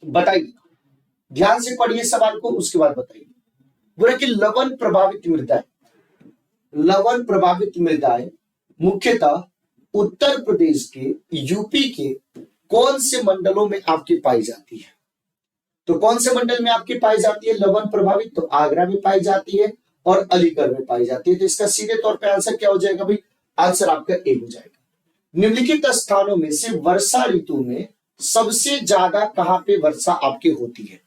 बताइए, ध्यान से पढ़िए सवाल को, उसके बाद बताइए। बोले कि लवण प्रभावित मृदाएं, लवण प्रभावित मृदाएं मुख्यतः उत्तर प्रदेश के, यूपी के कौन से मंडलों में आपकी पाई जाती है? तो कौन से मंडल में आपकी पाई जाती है लवण प्रभावित? तो आगरा में पाई जाती है और अलीगढ़ में पाई जाती है। तो इसका सीधे तौर पे आंसर क्या हो जाएगा भाई? आंसर आपका ए हो जाएगा। निम्नलिखित स्थानों में से वर्षा ऋतु में सबसे ज्यादा कहां पे वर्षा आपकी होती है?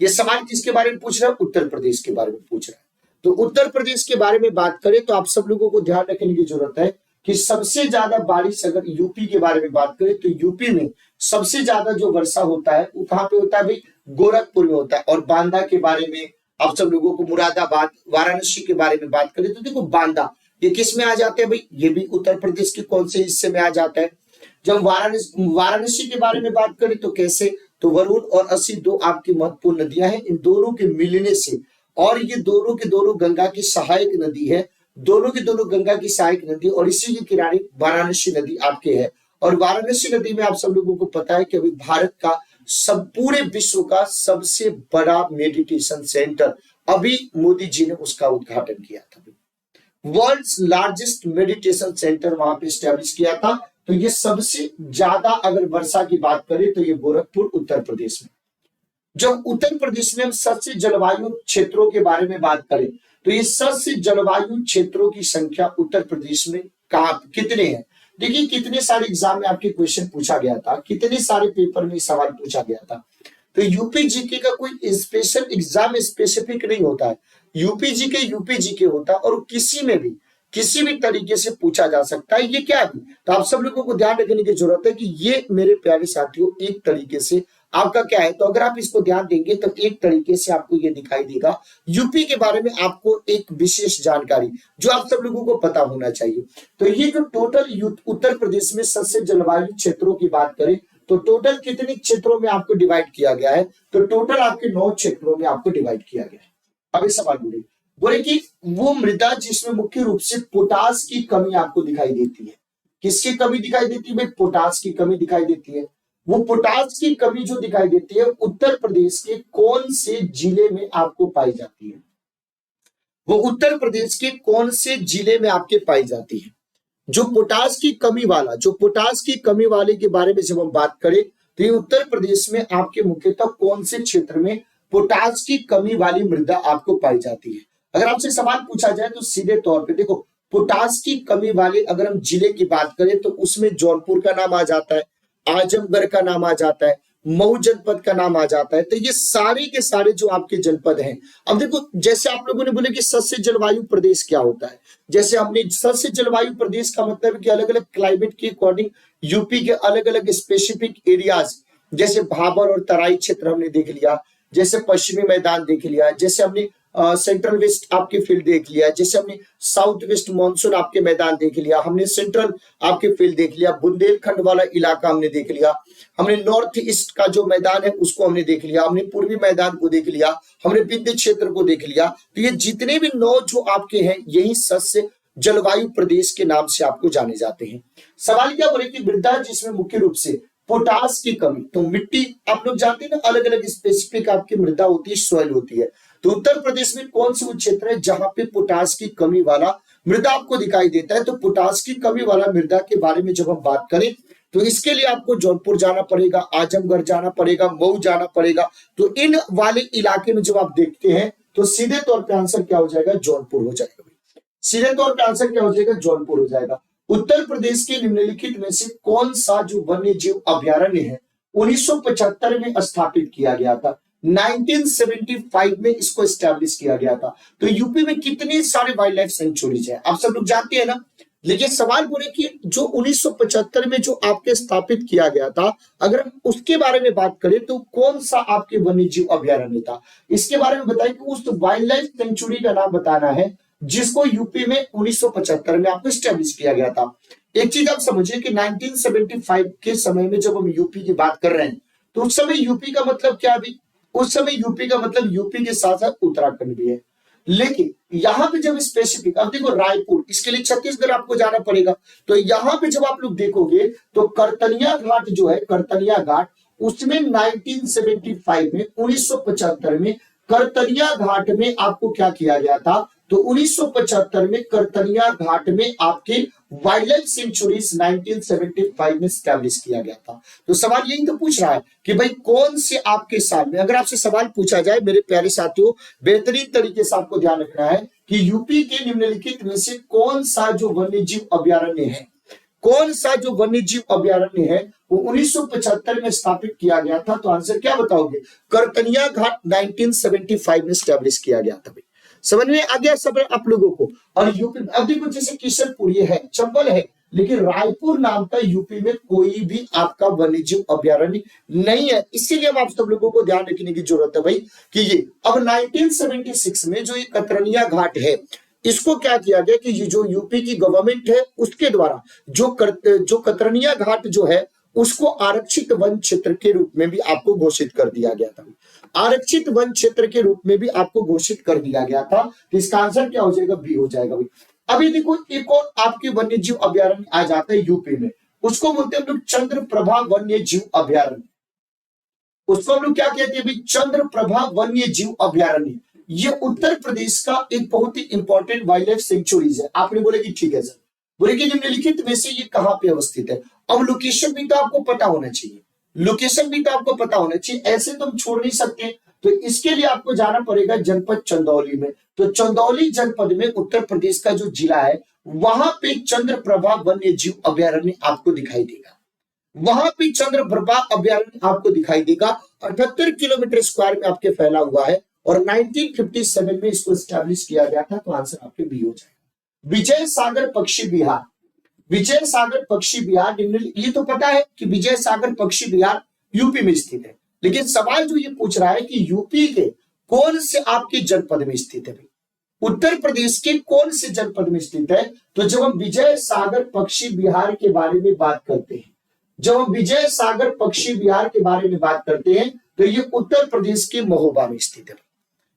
ये सवाल किसके बारे में पूछ रहा है? उत्तर प्रदेश के बारे में पूछ रहा है। तो उत्तर प्रदेश के बारे में बात करें तो आप सब लोगों को ध्यान रखने की जरूरत है कि सबसे ज्यादा बारिश अगर यूपी के बारे में बात करें तो यूपी में सबसे ज्यादा जो वर्षा होता है वो कहां पे होता है भाई? गोरखपुर में होता है। और बांदा के बारे में आप सब लोगों को, मुरादाबाद, वाराणसी के बारे में बात करें तो देखो बांदा ये किस में आ जाते हैं भाई? ये भी उत्तर प्रदेश के कौन से हिस्से में आ जाता है? जब वाराणसी के बारे में बात करें तो कैसे? तो वरुण और असी दो आपकी महत्वपूर्ण नदियां हैं। इन दोनों के मिलने से, और ये दोनों के दोनों गंगा की सहायक नदी है, दोनों की दोनों गंगा की सहायक नदी, और इसी के किनारे वाराणसी नदी आपके है। और वाराणसी नदी में आप सब लोगों को पता है कि अभी भारत का सब पूरे विश्व का सबसे बड़ा मेडिटेशन सेंटर अभी मोदी जी ने उसका उद्घाटन किया था। वर्ल्ड्स लार्जेस्ट मेडिटेशन सेंटर वहां पे स्टैब्लिश किया था। तो ये सबसे ज्यादा अगर वर्षा की बात करें तो ये गोरखपुर उत्तर प्रदेश में। जब उत्तर प्रदेश में हम सस्य जलवायु क्षेत्रों के बारे में बात करें तो ये सस्य जलवायु क्षेत्रों की संख्या उत्तर प्रदेश में कहां कितने हैं? देखिए कितने सारे एग्जाम में आपके क्वेश्चन पूछा गया था, कितने सारे पेपर में सवाल पूछा गया था। तो यूपी जीके का कोई स्पेशल एग्जाम स्पेसिफिक नहीं होता है, यूपी जीके होता है और किसी भी तरीके से पूछा जा सकता है। ये क्या है? तो आप सब लोगों को ध्यान रखने की जरूरत है कि ये मेरे प्यारे साथियों एक तरीके से आपका क्या है, तो अगर आप इसको ध्यान देंगे तो एक तरीके से आपको ये दिखाई देगा यूपी के बारे में आपको एक विशेष जानकारी जो आप सब लोगों को पता होना चाहिए। तो ये जो टोटल उत्तर प्रदेश में सस्य जलवायु क्षेत्रों की बात करें तो टोटल कितने क्षेत्रों में आपको डिवाइड किया गया है? तो टोटल आपके 9 क्षेत्रों में आपको डिवाइड किया गया है। अब इस सवाल बोले कि वो मृदा जिसमें मुख्य रूप से पोटास की कमी आपको दिखाई देती है। किसकी कमी दिखाई देती है भाई? पोटास की कमी दिखाई देती है। वो पोटास की कमी जो दिखाई देती है उत्तर प्रदेश के कौन से जिले में आपको पाई जाती है? वो उत्तर प्रदेश के कौन से जिले में आपके पाई जाती है? जो पोटास की कमी वाले के बारे में जब हम बात करें तो ये उत्तर प्रदेश में आपके मुख्यतः कौन से क्षेत्र में पोटास की कमी वाली मृदा आपको पाई जाती है? अगर आपसे सवाल पूछा जाए तो सीधे तौर पे देखो, पोटास की कमी वाले अगर हम जिले की बात करें तो उसमें जौनपुर का नाम आ जाता है, आजमगढ़ का नाम आ जाता है, मऊ जनपद का नाम आ जाता है। तो ये सारे के सारे जो आपके जनपद हैं। अब देखो जैसे आप लोगों ने बोले कि सस्य जलवायु प्रदेश क्या होता है, जैसे हमने सस्य जलवायु प्रदेश का मतलब है कि अलग अलग क्लाइमेट के अकॉर्डिंग यूपी के अलग अलग स्पेसिफिक एरियाज, जैसे भाबर और तराई क्षेत्र हमने देख लिया, जैसे पश्चिमी मैदान देख लिया, जैसे हमने सेंट्रल वेस्ट आपके फील्ड देख लिया, जैसे हमने साउथ वेस्ट मानसून आपके मैदान देख लिया, हमने सेंट्रल आपके फील्ड देख लिया, बुंदेलखंड वाला इलाका हमने देख लिया, हमने नॉर्थ ईस्ट का जो मैदान है उसको हमने देख लिया, हमने पूर्वी मैदान को देख लिया, हमने विंध्य क्षेत्र को देख लिया। तो ये जितने भी 9 जो आपके हैं यही सस्य जलवायु प्रदेश के नाम से आपको जाने जाते हैं। सवाल क्या बोले कि मृदा जिसमें मुख्य रूप से पोटास की कमी, तो मिट्टी आप लोग जानते हैं ना, अलग अलग स्पेसिफिक आपकी मृदा होती है, सॉइल होती है। तो उत्तर प्रदेश में कौन से वो क्षेत्र है जहां पे पोटास की कमी वाला मृदा आपको दिखाई देता है? तो पोटास की कमी वाला मृदा के बारे में जब हम बात करें तो इसके लिए आपको जौनपुर जाना पड़ेगा, आजमगढ़ जाना पड़ेगा, मऊ जाना पड़ेगा। तो इन वाले इलाके में जब आप देखते हैं तो सीधे तौर पर आंसर क्या हो जाएगा? जौनपुर हो जाएगा। सीधे तौर पर आंसर क्या हो जाएगा? जौनपुर हो जाएगा। उत्तर प्रदेश के निम्नलिखित में से कौन सा जो वन्य जीव अभ्यारण्य है 1975 में स्थापित किया गया था? 1975 में इसको एस्टैब्लिश किया गया था। तो यूपी में कितने सारे वाइल्ड लाइफ सेंचुरीज है आप सब लोग जानते हैं ना। लेकिन सवाल बोले कि जो 1975 में जो आपके स्थापित किया गया था, अगर हम उसके बारे में बात करें तो कौन सा आपके वन्य जीव अभ्यारण्य था? इसके बारे में बताइए कि उस वाइल्ड लाइफ सेंचुरी का नाम बताना है जिसको यूपी में 1975 में आपको एस्टैब्लिश किया गया था। एक चीज आप समझिए कि 1975 के समय में जब हम यूपी की बात कर रहे हैं तो उस समय यूपी का मतलब क्या है? उस समय यूपी का मतलब यूपी के साथ साथ उत्तराखंड भी है। लेकिन यहाँ पे जब स्पेसिफिक, अब देखो रायपुर, इसके लिए छत्तीसगढ़ आपको जाना पड़ेगा। तो यहाँ पे जब आप लोग देखोगे तो करतनिया घाट जो है, करतनिया घाट उसमें 1975 में 1975 में करतनिया घाट में आपको क्या किया गया था, तो 1975 में करतनिया घाट में आपके वाइल्ड लाइफ सेंचुरीज 1975 में स्टैब्लिश किया गया था। तो सवाल यही तो पूछ रहा है कि भाई कौन से आपके साल में, अगर आपसे सवाल पूछा जाए मेरे प्यारे साथियों, बेहतरीन तरीके से आपको ध्यान रखना है कि यूपी के निम्नलिखित में से कौन सा जो वन्य जीव अभ्यारण्य है, कौन सा जो वन्य जीव अभ्यारण्य है वो 1975 में स्थापित किया गया था। तो आंसर क्या बताओगे, करतनिया घाट 1975 में स्टैब्लिश किया गया था। समझ में आ गया सब आप लोगों को। और यूपी अब देखो जैसे किशनपुर ये है, चंबल है, लेकिन रायपुर नाम का यूपी में कोई भी आपका वन्य जीव अभ्यारण्य नहीं है। इसीलिए अब आप सब लोगों को ध्यान रखने की जरूरत है भाई कि ये अब 1976 में जो ये कतरनिया घाट है इसको क्या किया गया कि ये जो यूपी की गवर्नमेंट है उसके द्वारा जो कतरनिया घाट जो है उसको आरक्षित वन क्षेत्र के रूप में भी आपको घोषित कर दिया गया था। आरक्षित वन क्षेत्र के रूप में भी आपको घोषित कर दिया गया था। तो इसका आंसर क्या हो जाएगा, बी हो जाएगा भाई। अभी देखो एक और आपके वन्य जीव अभ्यारण्य आ जाता है यूपी में, उसको बोलते हैं हम लोग चंद्रप्रभा वन्य जीव अभ्यारण्य। उसको हम लोग क्या कहते हैं भाई, चंद्रप्रभा वन्य जीव अभ्यारण्य। ये उत्तर प्रदेश का एक बहुत ही इंपॉर्टेंट वाइल्ड लाइफ सेंचुरीज है। आपने बोले कि ठीक है सर, बोले कि निम्नलिखित में से ये कहां पे अवस्थित है। अब लोकेशन भी तो आपको पता होना चाहिए, लोकेशन भी तो आपको पता होना चाहिए, ऐसे तो हम छोड़ नहीं सकते। तो इसके लिए आपको जाना पड़ेगा जनपद चंदौली में। तो चंदौली जनपद में उत्तर प्रदेश का जो जिला है वहां पे चंद्रप्रभा वन्य जीव अभ्यारण्य आपको दिखाई देगा। वहां पे चंद्रप्रभा अभ्यारण्य आपको दिखाई देगा। 78 किलोमीटर स्क्वायर में आपके फैला हुआ है और 1957 में इसको स्टैब्लिश किया गया था। तो आंसर आपके बी हो जाएगा। विजय सागर पक्षी विहार, विजय सागर पक्षी विहार, ये तो पता है कि विजय सागर पक्षी विहार यूपी में स्थित है, लेकिन सवाल जो ये पूछ रहा है कि यूपी के कौन से आपके जनपद में स्थित है भाई, उत्तर प्रदेश के कौन से जनपद में स्थित है। तो जब हम विजय सागर पक्षी विहार के बारे में बात करते हैं, जब हम विजय सागर पक्षी विहार के बारे में बात करते हैं तो ये उत्तर प्रदेश के महोबा में स्थित है।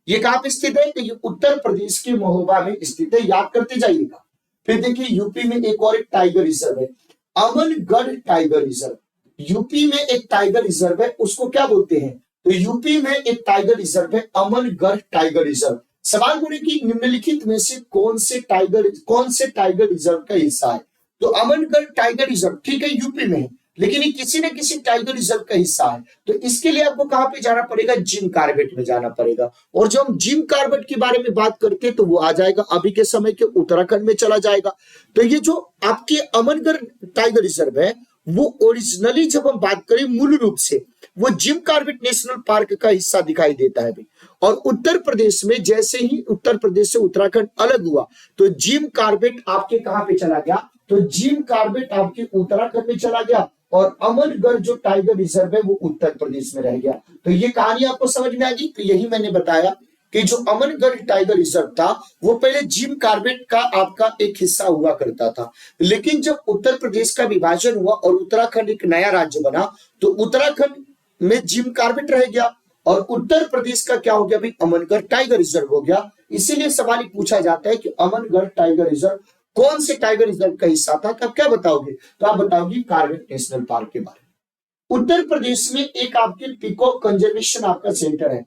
ये कहां पे स्थित है, तो ये उत्तर प्रदेश के महोबा में स्थित है, याद करते जाइएगा। फिर देखिए यूपी में एक और एक टाइगर रिजर्व है, अमनगढ़ टाइगर रिजर्व। यूपी में एक टाइगर रिजर्व है, उसको क्या बोलते हैं, तो यूपी में एक टाइगर रिजर्व है अमनगढ़ टाइगर रिजर्व। सवाल बोले कि निम्नलिखित में से कौन से टाइगर रिजर्व का हिस्सा है, तो अमनगढ़ टाइगर रिजर्व ठीक है यूपी में है, लेकिन ये किसी न किसी टाइगर रिजर्व का हिस्सा है। तो इसके लिए आपको कहां पे जाना पड़ेगा, जिम कार्बेट में जाना पड़ेगा। और जब हम जिम कार्बेट के बारे में बात करते हैं तो वो आ जाएगा अभी के समय के उत्तराखंड में चला जाएगा। तो ये जो आपके अमनगढ़ टाइगर रिजर्व है वो ओरिजिनली जब हम बात करें मूल रूप से वो जिम कार्बेट नेशनल पार्क का हिस्सा दिखाई देता है भाई। और उत्तर प्रदेश में जैसे ही उत्तर प्रदेश से उत्तराखंड अलग हुआ तो जिम कार्बेट आपके कहां पे चला गया, तो जिम कार्बेट आपके उत्तराखंड में चला गया और अमनगढ़ जो टाइगर रिजर्व है वो उत्तर प्रदेश में रह गया। तो ये कहानी आपको समझ में आ गई। तो यही मैंने बताया कि जो अमनगढ़ टाइगर रिजर्व था वो पहले जिम कार्बेट का आपका एक हिस्सा हुआ करता था, लेकिन जब उत्तर प्रदेश का विभाजन हुआ और उत्तराखंड एक नया राज्य बना तो उत्तराखंड में जिम कार्बेट रह गया और उत्तर प्रदेश का क्या हो गया भाई, अमनगढ़ टाइगर रिजर्व हो गया। इसीलिए सवाल पूछा जाता है कि अमनगढ़ टाइगर रिजर्व कौन से टाइगर रिजर्व का हिस्सा था। तो आप क्या बताओगे, तो आप बताओगे कार्बेट नेशनल पार्क के बारे में। उत्तर प्रदेश में एक आपके पीकॉक कंजर्वेशन आपका सेंटर है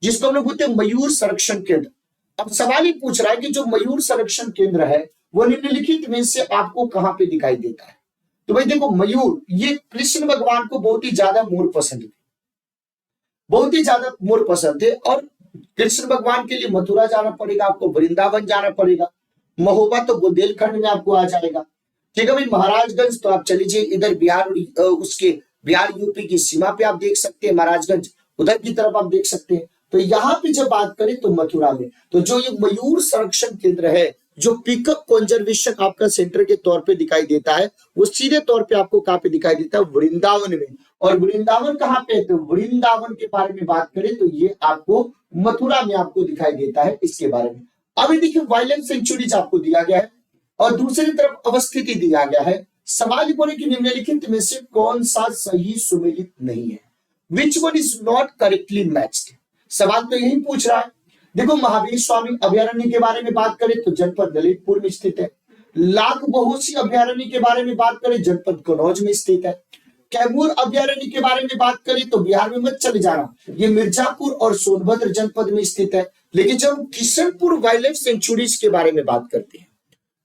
जिसको हम लोग बोलते हैं मयूर संरक्षण केंद्र। अब सवाल ही पूछ रहा है कि जो मयूर संरक्षण केंद्र है वो निम्नलिखित में से आपको कहां पे दिखाई देता है। तो भाई देखो मयूर, ये कृष्ण भगवान को बहुत ही ज्यादा मोर पसंद थे, बहुत ही ज्यादा मोर पसंद थे। और कृष्ण भगवान के लिए मथुरा जाना पड़ेगा, आपको वृंदावन जाना पड़ेगा। महोबा तो बुंदेलखंड में आपको आ जाएगा, ठीक है भाई। महाराजगंज तो आप चलीजिए इधर बिहार, उसके बिहार यूपी की सीमा पे आप देख सकते हैं, महाराजगंज उधर की तरफ आप देख सकते हैं। तो यहाँ पे जब बात करें तो मथुरा में, तो जो ये मयूर संरक्षण केंद्र है जो पीकॉक कंजर्वेशन आपका सेंटर के तौर पे दिखाई देता है वो सीधे तौर पे आपको कहां पे दिखाई देता है, वृंदावन में। और वृंदावन कहां पे है, तो वृंदावन के बारे में बात करें तो ये आपको मथुरा में आपको दिखाई देता है। इसके बारे में अभी देखिए वाइल्ड लाइफ सेंचुरीज आपको दिया गया है और दूसरी तरफ अवस्थिति दिया गया है। सवाल बोले कि निम्नलिखित में से कौन सा सही सुमेलित नहीं है, which one is not correctly matched. सवाल तो यही पूछ रहा है। देखो महावीर स्वामी अभ्यारण्य के बारे में बात करें तो जनपद ललितपुर में स्थित है। लाख बहोसी अभ्यारण्य के बारे में बात करें जनपद कन्नौज में स्थित है। कैमूर अभ्यारण्य के बारे में बात करें तो बिहार में मत चले जाना, ये मिर्जापुर और सोनभद्र जनपद में स्थित है। लेकिन जब हम किशनपुर वाइल्ड लाइफ सेंचुरीज के बारे में बात करते हैं,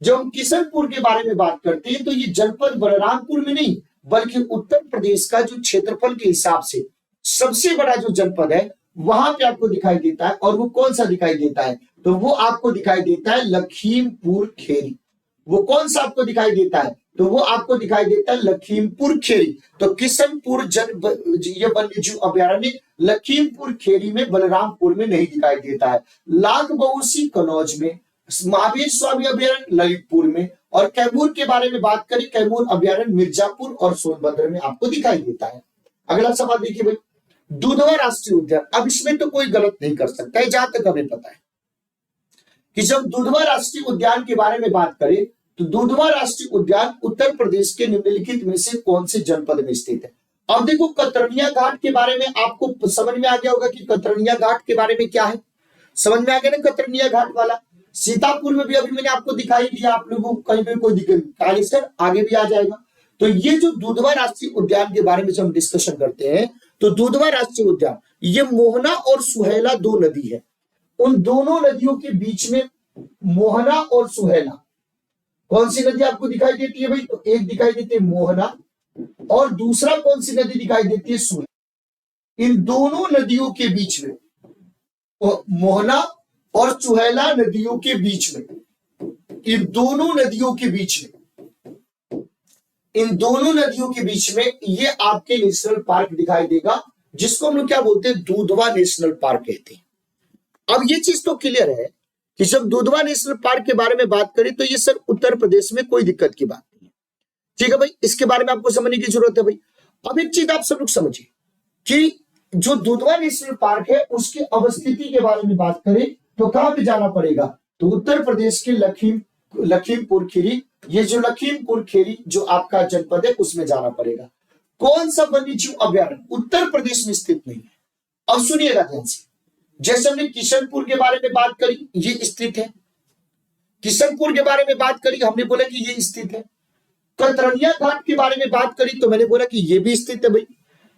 जब हम किशनपुर के बारे में बात करते हैं तो ये जनपद बलरामपुर में नहीं बल्कि उत्तर प्रदेश का जो क्षेत्रफल के हिसाब से सबसे बड़ा जो जनपद है वहां पे आपको दिखाई देता है। और वो कौन सा दिखाई देता है? तो वो आपको दिखाई देता है लखीमपुर खेरी। वो कौन सा आपको दिखाई देता है? तो वो आपको दिखाई देता है लखीमपुर खेरी। तो किशनपुर ये वन्य जीव अभ्यारण्य लखीमपुर खेरी में, बलरामपुर में नहीं दिखाई देता है। लाख-बउसी कनौज में, महावीर स्वामी अभ्यारण्य ललितपुर में, और कैमूर के बारे में बात करें, कैमूर अभ्यारण्य मिर्जापुर और सोनभद्र में आपको दिखाई देता है। अगला सवाल देखिए भाई, दुधवा राष्ट्रीय उद्यान। अब इसमें तो कोई गलत नहीं कर सकता है, जहां तक हमें पता है कि जब दुधवा राष्ट्रीय उद्यान के बारे में बात करें तो दुधवा राष्ट्रीय उद्यान उत्तर प्रदेश के निम्नलिखित में से कौन से जनपद में स्थित है? अब देखो, कतरनिया घाट के बारे में आपको समझ में आ गया होगा कि कतरनिया घाट के बारे में क्या है, समझ में आ गया ना। कतरनिया घाट वाला सीतापुर में भी अभी मैंने आपको दिखाई दिया, आप लोगों को कहीं भी कोई दिक्कत, कालेश्वर आगे भी आ जाएगा। तो ये जो दुधवा राष्ट्रीय उद्यान के बारे में जब हम डिस्कशन करते हैं तो दुधवा राष्ट्रीय उद्यान, ये मोहना और सुहेला दो नदी है। उन दोनों नदियों के बीच में मोहना और सुहेला, कौन सी नदी आपको दिखाई देती है भाई? तो एक दिखाई देती है मोहना और दूसरा कौन सी नदी दिखाई देती है? सुहेला। इन दोनों नदियों के बीच में, मोहना और सुहेला नदियों के बीच में, इन दोनों नदियों के बीच में, इन दोनों नदियों के बीच में ये आपके नेशनल पार्क दिखाई देगा, जिसको हम लोग क्या बोलते हैं? दुधवा नेशनल पार्क कहते हैं। अब ये चीज तो क्लियर है कि जब दुधवा नेशनल पार्क के बारे में बात करें तो ये सर उत्तर प्रदेश में कोई दिक्कत की बात नहीं है, ठीक है भाई। इसके बारे में आपको समझने की जरूरत है भाई। अब एक चीज आप सब लोग समझिए कि जो दुधवा नेशनल पार्क है उसकी अवस्थिति के बारे में बात करें तो कहां पे जाना पड़ेगा? तो उत्तर प्रदेश के लखीमपुर खीरी, ये जो लखीमपुर खीरी जो आपका जनपद है उसमें जाना पड़ेगा। कौन सा वन्य जीव अभ्यारण्य उत्तर प्रदेश में स्थित नहीं है? अब सुनिएगा ध्यान से, जैसे हमने किशनपुर के बारे में बात करी, ये स्थित है। किशनपुर के बारे में बात करी, हमने बोला कि ये स्थित है। कतरनिया घाट के बारे में बात करी तो मैंने बोला कि ये भी स्थित है भाई।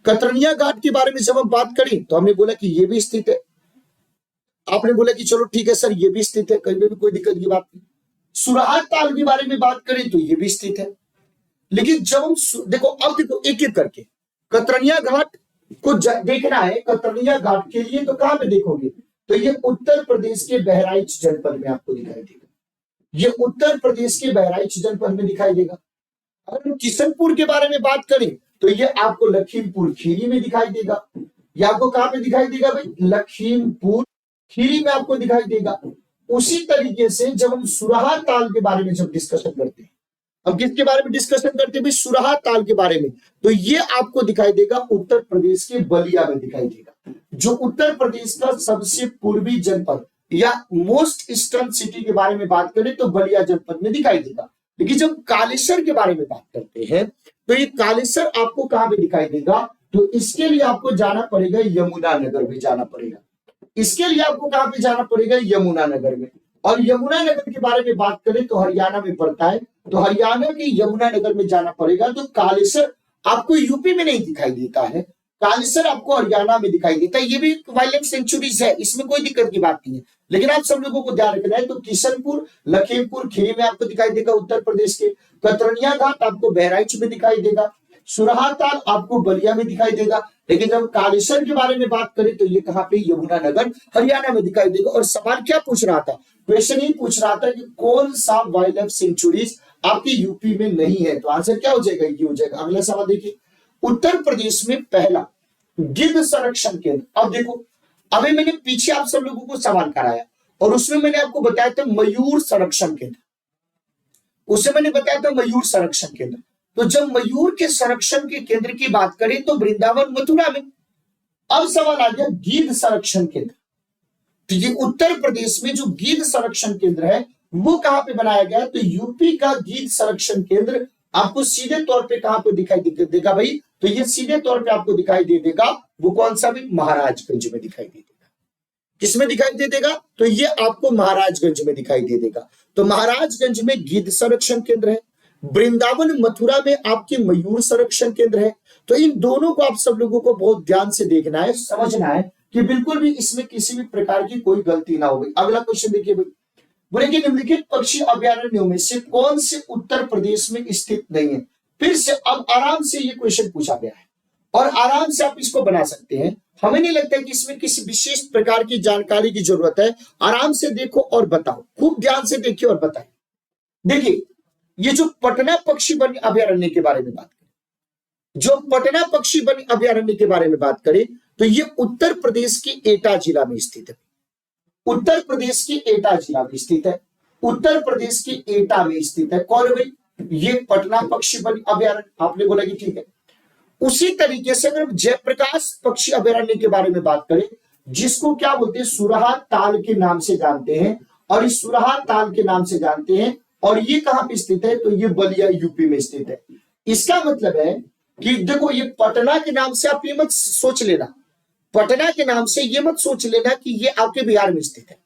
कतरनिया घाट के बारे में जब हम बात करी तो हमने बोला कि ये भी स्थित है। आपने बोला कि चलो ठीक है सर, ये भी स्थित है, कहीं भी कोई दिक्कत की बात नहीं। सुराहा ताल के बारे में बात करें तो ये भी स्थित है। लेकिन जब हम देखो, अब देखो एक एक करके कतरनिया घाट को देखना है। कतरनिया घाट के लिए तो कहां पे देखोगे? तो ये उत्तर प्रदेश के बहराइच जनपद में आपको दिखाई देगा। ये उत्तर प्रदेश के बहराइच जनपद में दिखाई देगा। अगर हम किशनपुर के बारे में बात करें तो ये आपको लखीमपुर खीरी में दिखाई देगा। ये आपको कहां पे दिखाई देगा भाई? लखीमपुर खीरी में आपको दिखाई देगा। उसी तरीके से जब हम सुराहा ताल के बारे में जब डिस्कशन करते हैं, अब किसके बारे में डिस्कशन करते हैं भाई? सुराहा ताल के बारे में। तो ये आपको दिखाई देगा उत्तर प्रदेश के बलिया में दिखाई देगा, जो उत्तर प्रदेश का सबसे पूर्वी जनपद या मोस्ट ईस्टर्न सिटी के बारे में बात करें तो बलिया जनपद में दिखाई देगा। लेकिन जब कालेश्वर के बारे में बात करते हैं तो ये कालेश्वर आपको कहां पे दिखाई देगा? तो इसके लिए आपको जाना पड़ेगा यमुनानगर में जाना पड़ेगा। इसके लिए आपको कहां पे जाना पड़ेगा? यमुनानगर में। और यमुनानगर के बारे में बात करें तो हरियाणा में पड़ता है, तो हरियाणा के यमुनानगर में जाना पड़ेगा। तो कालेश्वर आपको यूपी में नहीं दिखाई देता है, कालेश्वर आपको हरियाणा में दिखाई देता है। ये भी वाइल्ड लाइफ सेंचुरीज है, इसमें कोई दिक्कत की बात नहीं है। लेकिन आप सब लोगों को ध्यान रखना है, तो किशनपुर लखीमपुर खीरी में आपको दिखाई देगा उत्तर प्रदेश के। कतरनिया घाट आपको बहराइच में दिखाई देगा। सुराहा ताल आपको बलिया में दिखाई देगा। लेकिन जब कालेश्वर के बारे में बात करें तो ये कहां पे? यमुनानगर हरियाणा में दिखाई देगा। और सवाल क्या पूछ रहा था? क्वेश्चन ही पूछ रहा था कि कौन सा वाइल्ड लाइफ सेंचुरीज आपके यूपी में नहीं है। तो आंसर क्या हो जाएगा? ये हो जाएगा। अगला सवाल देखिए, उत्तर प्रदेश में पहला गिद्ध संरक्षण केंद्र। अब देखो, अभी मैंने पीछे आप सब लोगों को सवाल कराया और उसमें मैंने आपको बताया था मयूर संरक्षण केंद्र। उससे मैंने बताया था मयूर संरक्षण केंद्र। तो जब मयूर के संरक्षण के केंद्र की बात करें तो वृंदावन मथुरा में। अब सवाल आ गया गिद्ध संरक्षण केंद्र। तो ये उत्तर प्रदेश में जो गिद्ध संरक्षण केंद्र है वो कहां पे बनाया गया? तो यूपी का गिद्ध संरक्षण केंद्र आपको सीधे तौर पे कहां पे दिखाई देगा भाई? तो ये सीधे तौर पे आपको दिखाई दे देगा, वो कौन सा भी? महाराजगंज में दिखाई दे देगा। किसमें दिखाई दे देगा? तो ये आपको महाराजगंज में दिखाई दे देगा। तो महाराजगंज में गिद्ध संरक्षण केंद्र है। वृंदावन मथुरा में आपके मयूर संरक्षण केंद्र है। तो इन दोनों को आप सब लोगों को बहुत ध्यान से देखना है, समझना है कि बिल्कुल भी इसमें किसी भी प्रकार की कोई गलती ना हो गई। अगला क्वेश्चन देखिए भाई, बोले कि निम्नलिखित पक्षी अभयारण्यों में से कौन से उत्तर प्रदेश में स्थित नहीं है। फिर से अब आराम से ये क्वेश्चन पूछा गया है और आराम से आप इसको बना सकते हैं। हमें नहीं लगता है कि इसमें किसी विशेष प्रकार की जानकारी की जरूरत है। आराम से देखो और बताओ, खूब ध्यान से देखिए और बताएं। देखिए, ये जो पटना पक्षी वन अभयारण्य के बारे में बात करें, जो पटना पक्षी वन अभयारण्य के बारे में बात करें तो ये उत्तर प्रदेश के एटा जिला में स्थित है। उत्तर प्रदेश के एटा जिला में स्थित है। उत्तर प्रदेश के एटा में स्थित है। कौन है भाई? ये पटना पक्षी वन अभयारण्य। आपने बोला कि ठीक है। उसी तरीके से अगर हम जयप्रकाश पक्षी अभयारण्य के बारे में बात करें, जिसको क्या बोलते हैं, सुरहा ताल के नाम से जानते हैं, और इस सुरहा ताल के नाम से जानते हैं, और ये कहां पे स्थित है? तो ये बलिया यूपी में स्थित है। इसका मतलब है कि देखो, ये पटना के नाम से आप ये मत सोच लेना, पटना के नाम से ये मत सोच लेना कि ये आपके बिहार में स्थित है।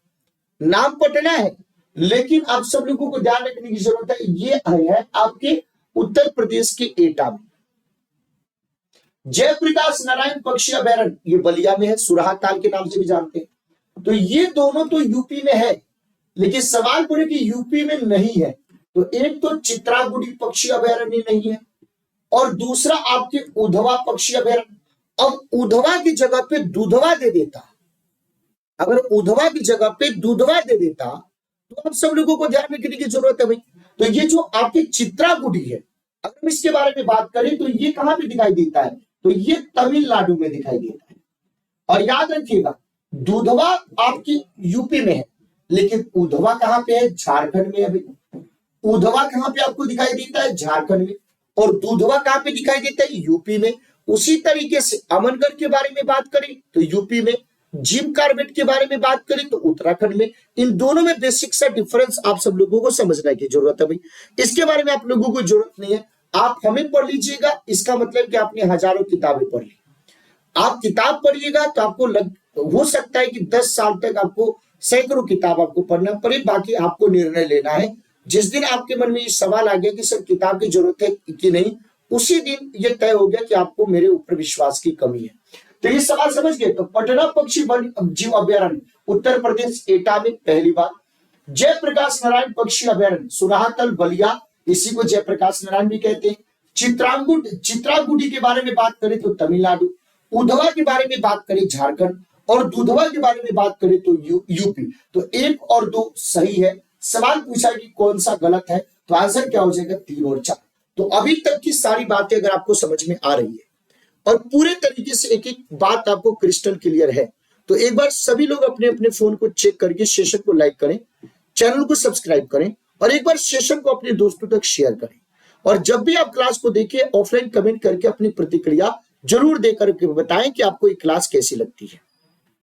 नाम पटना है, लेकिन आप सब लोगों को ध्यान रखने की जरूरत है, ये है आपके उत्तर प्रदेश के एटा में। जयप्रकाश नारायण पक्षी अभयारण्य ये बलिया में है, सुरहा ताल के नाम से भी जानते हैं। तो ये दोनों तो यूपी में है, लेकिन सवाल पूरे कि यूपी में नहीं है। तो एक तो चित्रागुड़ी पक्षी अभयारण्य नहीं है, और दूसरा आपके उधवा पक्षी अभयारण्य। अब उधवा की जगह पे दुधवा दे देता, अगर उधवा की जगह पे दुधवा दे देता तो आप सब लोगों को ध्यान रखने की जरूरत है भाई। तो ये जो आपके चित्रागुड़ी है, अगर हम इसके बारे में बात करें तो ये कहां पे दिखाई देता है? तो ये तमिलनाडु में दिखाई देता है। और याद रखिएगा, दुधवा आपकी यूपी में है, लेकिन उधवा कहां पे है? झारखंड में है भाई। उधवा कहां पे आपको दिखाई देता है? झारखंड में। और दुधवा कहां पे दिखाई देता है? यूपी में। उसी तरीके से अमनगढ़ के बारे में बात करें तो यूपी में, जिम कार्बेट के बारे में बात करें तो उत्तराखंड में। इन दोनों में बेसिक सा डिफरेंस आप सब लोगों को समझने की जरूरत है भाई। इसके बारे में आप लोगों को जरूरत नहीं है, आप हमें पढ़ लीजिएगा। इसका मतलब कि आपने हजारों किताबें पढ़ ली। आप किताब पढ़िएगा तो आपको हो सकता है कि 10 साल तक आपको सैकड़ों किताब आपको पढ़ना पड़े, बाकी आपको निर्णय लेना है। जिस दिन आपके मन में ये सवाल आ गया कि सर किताब की जरूरत है कि नहीं, उसी दिन ये तय हो गया कि आपको मेरे ऊपर विश्वास की कमी है। तो ये सवाल समझ गए। तो पटना पक्षी वन जीव अभयारण्य उत्तर प्रदेश एटा में पहली बार। जयप्रकाश नारायण पक्षी अभयारण्य सुराहतल बलिया, इसी को जयप्रकाश नारायण भी कहते हैं। चित्रागुड़ी के बारे में बात करें तो तमिलनाडु, उधवा के बारे में बात करें झारखंड, और दुधवा के बारे में बात करें तो यूपी। तो 1 और 2 सही है। सवाल पूछा कि कौन सा गलत है, तो आंसर क्या हो जाएगा? 3 और 4। तो अभी तक की सारी बातें अगर आपको समझ में आ रही है और पूरे तरीके से एक एक बात आपको क्रिस्टल क्लियर है, तो एक बार सभी लोग अपने अपने फोन को चेक करके सेशन को लाइक करें, चैनल को सब्सक्राइब करें, और एक बार सेशन को अपने दोस्तों तक शेयर करें। और जब भी आप क्लास को देखिए, ऑफलाइन कमेंट करके अपनी प्रतिक्रिया जरूर देकर के बताएं कि आपको ये क्लास कैसी लगती है।